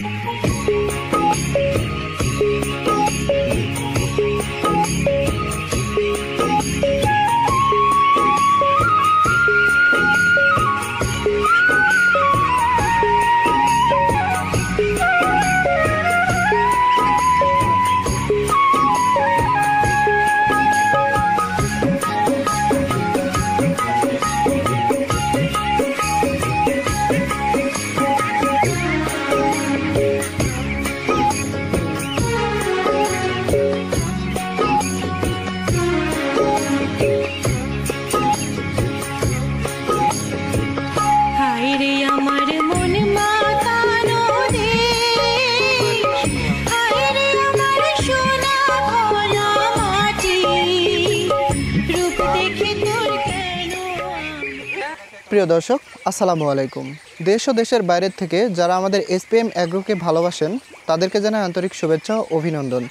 প্রিয় দর্শক আসসালামু আলাইকুম। দেশ ও দেশের বাইরের থেকে যারা আমাদের এসপিএম অ্যাগ্রোকে ভালোবাসেন তাদেরকে জানাই আন্তরিক শুভেচ্ছা ও অভিনন্দন।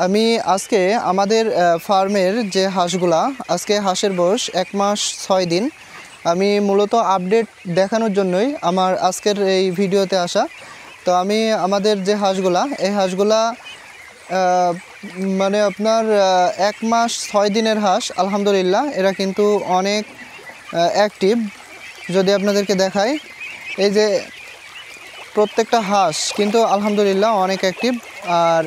আমি আজকে আমাদের ফার্মের যে হাঁসগুলা, আজকে হাঁসের বয়স 1 মাস 6 দিন। আমি মূলত আপডেট দেখানোর জন্যই আমার আজকের এই ভিডিওতে আসা। তো আমি আমাদের যে হাঁসগুলা, এই হাঁসগুলা মানে আপনার 1 মাস 6 দিনের হাঁস। আলহামদুলিল্লাহ এরা কিন্তু অনেক অ্যাক্টিভ। যদি আপনাদেরকে দেখাই, এই যে প্রত্যেকটা হাঁস কিন্তু আলহামদুলিল্লাহ অনেক অ্যাক্টিভ। আর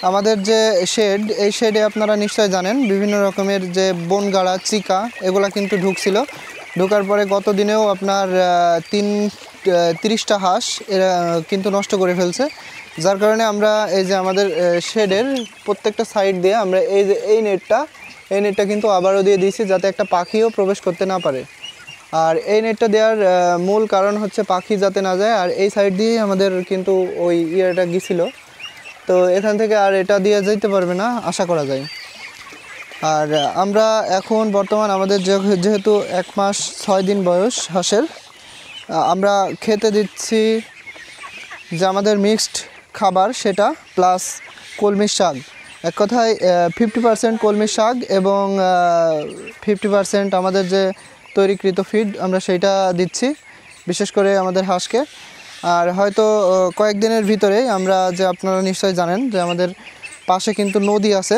আমাদের যে শেড, এই শেডে আপনারা নিশ্চয় জানেন বিভিন্ন রকমের যে বনগাড়া, চিকা এগুলা কিন্তু ঢুকছিল। ঢোকার পরে গত দিনেও আপনার 30টা হাঁস এরা কিন্তু নষ্ট করে ফেলছে। যার কারণে আমরা এই যে আমাদের শেডের প্রত্যেকটা সাইড দিয়ে আমরা এই যে এই নেটটা কিন্তু আবারও দিয়ে দিয়েছি, যাতে একটা পাখিও প্রবেশ করতে না পারে। আর এই নেটটা দেওয়ার মূল কারণ হচ্ছে পাখি যাতে না যায়। আর এই সাইড দিয়েই আমাদের কিন্তু ওই ইয়েটা গিয়েছিল, তো এখান থেকে আর এটা দিয়ে যেতে পারবে না আশা করা যায়। আর আমরা এখন বর্তমান আমাদের যেহেতু 1 মাস 6 দিন বয়স হাঁসের, আমরা খেতে দিচ্ছি যে আমাদের মিক্সড খাবার, সেটা প্লাস কলমির শাক। এক কথায় 50% কলমির শাক এবং 50% আমাদের যে তৈরিকৃত ফিড আমরা সেইটা দিচ্ছি বিশেষ করে আমাদের হাঁসকে। আর হয়তো কয়েকদিনের ভিতরেই আমরা, যে আপনারা নিশ্চয়ই জানেন যে আমাদের পাশে কিন্তু নদী আছে,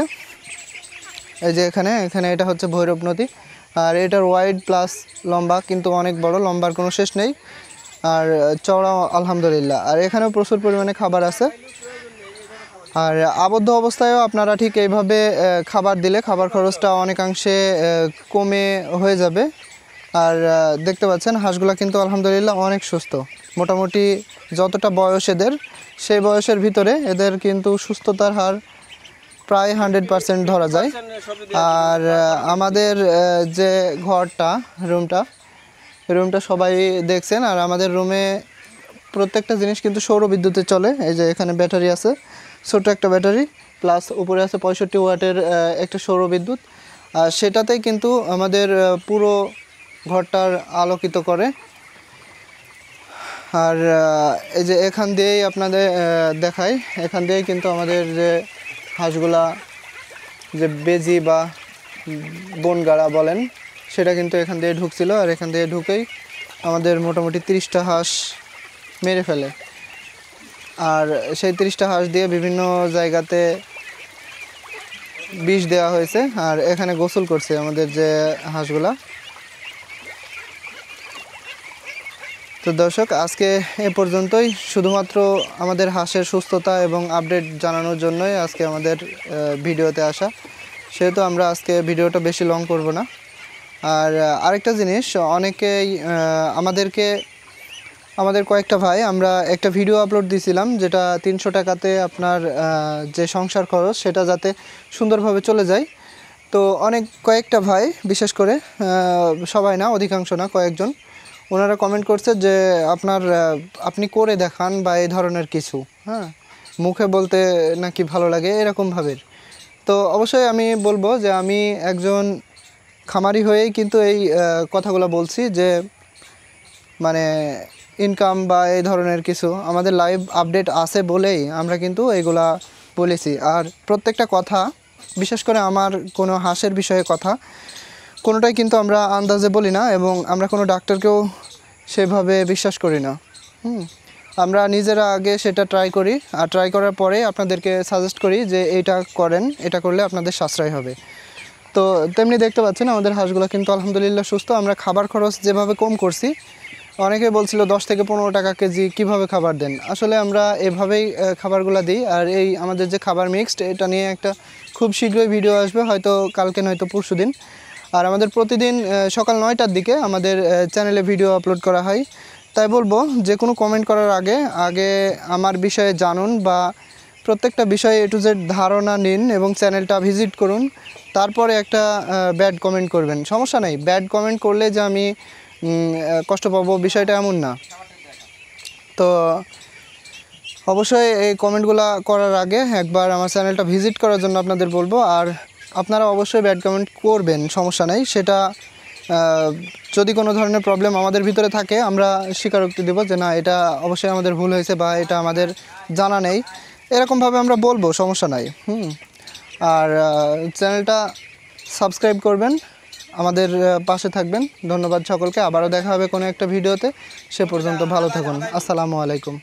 এই যে এখানে এটা হচ্ছে ভৈরব নদী। আর এটার ওয়াইড প্লাস লম্বা কিন্তু অনেক বড়, লম্বার কোনো শেষ নেই। আর চওড়া আলহামদুলিল্লাহ। আর এখানেও প্রচুর পরিমাণে খাবার আছে। আর আবদ্ধ অবস্থায়ও আপনারা ঠিক এইভাবে খাবার দিলে খাবার খরচটা অনেকাংশে কমে হয়ে যাবে। আর দেখতে পাচ্ছেন হাঁসগুলা কিন্তু আলহামদুলিল্লাহ অনেক সুস্থ। মোটামুটি যতটা বয়স এদের, সেই বয়সের ভিতরে এদের কিন্তু সুস্থতার হার প্রায় 100% ধরা যায়। আর আমাদের যে ঘরটা, রুমটা সবাই দেখছেন। আর আমাদের রুমে প্রত্যেকটা জিনিস কিন্তু সৌর বিদ্যুতে চলে। এই যে এখানে ব্যাটারি আছে, ছোট একটা ব্যাটারি, প্লাস উপরে আছে 65 ওয়াটের একটা সৌর বিদ্যুৎ। আর সেটাতেই কিন্তু আমাদের পুরো ঘরটার আলোকিত করে। আর এই যে এখান দিয়েই আপনাদের দেখাই, এখান দিয়েই কিন্তু আমাদের যে হাঁসগুলা, যে বেজি বা বনগাড়া বলেন, সেটা কিন্তু এখান দিয়ে ঢুকছিল। আর এখান দিয়ে ঢুকেই আমাদের মোটামুটি 30টা হাঁস মেরে ফেলে। আর সেই 30টা হাঁস দিয়ে বিভিন্ন জায়গাতে বিষ দেওয়া হয়েছে। আর এখানে গোসল করছে আমাদের যে হাঁসগুলা। তো দর্শক, আজকে এ পর্যন্তই। শুধুমাত্র আমাদের হাঁসের সুস্থতা এবং আপডেট জানানোর জন্যই আজকে আমাদের ভিডিওতে আসা। সেহেতু আমরা আজকে ভিডিওটা বেশি লং করব না। আর আরেকটা জিনিস, অনেকেই আমাদের কয়েকটা ভাই, আমরা একটা ভিডিও আপলোড দিয়েছিলাম যেটা 300 টাকাতে আপনার যে সংসার খরচ সেটা যাতে সুন্দরভাবে চলে যায়। তো কয়েকটা ভাই, বিশেষ করে সবাই না, অধিকাংশ না, কয়েকজন, ওনারা কমেন্ট করছে যে আপনি করে দেখান বা এই ধরনের কিছু, হ্যাঁ, মুখে বলতে নাকি ভালো লাগে এরকম ভাবের। তো অবশ্যই আমি বলবো যে আমি একজন খামারি হয়েই কিন্তু এই কথাগুলো বলছি, যে মানে ইনকাম বা এই ধরনের কিছু আমাদের লাইভ আপডেট আছে বলেই আমরা কিন্তু এইগুলা বলেছি। আর প্রত্যেকটা কথা, বিশেষ করে আমার কোনো হাঁসের বিষয়ে কথা, কোনোটাই কিন্তু আমরা আন্দাজে বলি না এবং আমরা কোনো ডাক্তারকেও সেভাবে বিশ্বাস করি না। আমরা নিজেরা আগে সেটা ট্রাই করি, আর ট্রাই করার পরে আপনাদেরকে সাজেস্ট করি যে এইটা করেন, এটা করলে আপনাদের সাশ্রয় হবে। তো তেমনি দেখতে পাচ্ছেন আমাদের হাঁসগুলো কিন্তু আলহামদুলিল্লাহ সুস্থ। আমরা খাবার খরচ যেভাবে কম করছি, অনেকে বলছিল 10 থেকে 15 টাকা কেজি কিভাবে খাবার দেন। আসলে আমরা এভাবেই খাবারগুলো দিই। আর এই আমাদের যে খাবার মিক্সড, এটা নিয়ে একটা খুব শীঘ্রই ভিডিও আসবে, হয়তো কালকে নয়তো পরশুদিন। আর আমাদের প্রতিদিন সকাল 9টার দিকে আমাদের চ্যানেলে ভিডিও আপলোড করা হয়। তাই বলবো যে কোনো কমেন্ট করার আগে আগে আমার বিষয়ে জানুন, বা প্রত্যেকটা বিষয়ে A to Z ধারণা নিন এবং চ্যানেলটা ভিজিট করুন। তারপরে একটা ব্যাড কমেন্ট করবেন, সমস্যা নেই। ব্যাড কমেন্ট করলে যে আমি কষ্ট পাবো বিষয়টা এমন না। তো অবশ্যই এই কমেন্টগুলো করার আগে একবার আমার চ্যানেলটা ভিজিট করার জন্য আপনাদের বলবো। আর আপনারা অবশ্যই ব্যাড কমেন্ট করবেন, সমস্যা নেই। সেটা যদি কোনো ধরনের প্রবলেম আমাদের ভিতরে থাকে, আমরা স্বীকারোক্তি দেবো যে না, এটা অবশ্যই আমাদের ভুল হয়েছে বা এটা আমাদের জানা নেই, এরকমভাবে আমরা বলবো, সমস্যা নাই। আর চ্যানেলটা সাবস্ক্রাইব করবেন, আমাদের পাশে থাকবেন। ধন্যবাদ সকলকে। আবারও দেখা হবে কোনো একটা ভিডিওতে। সে পর্যন্ত ভালো থাকুন। আসসালামু আলাইকুম।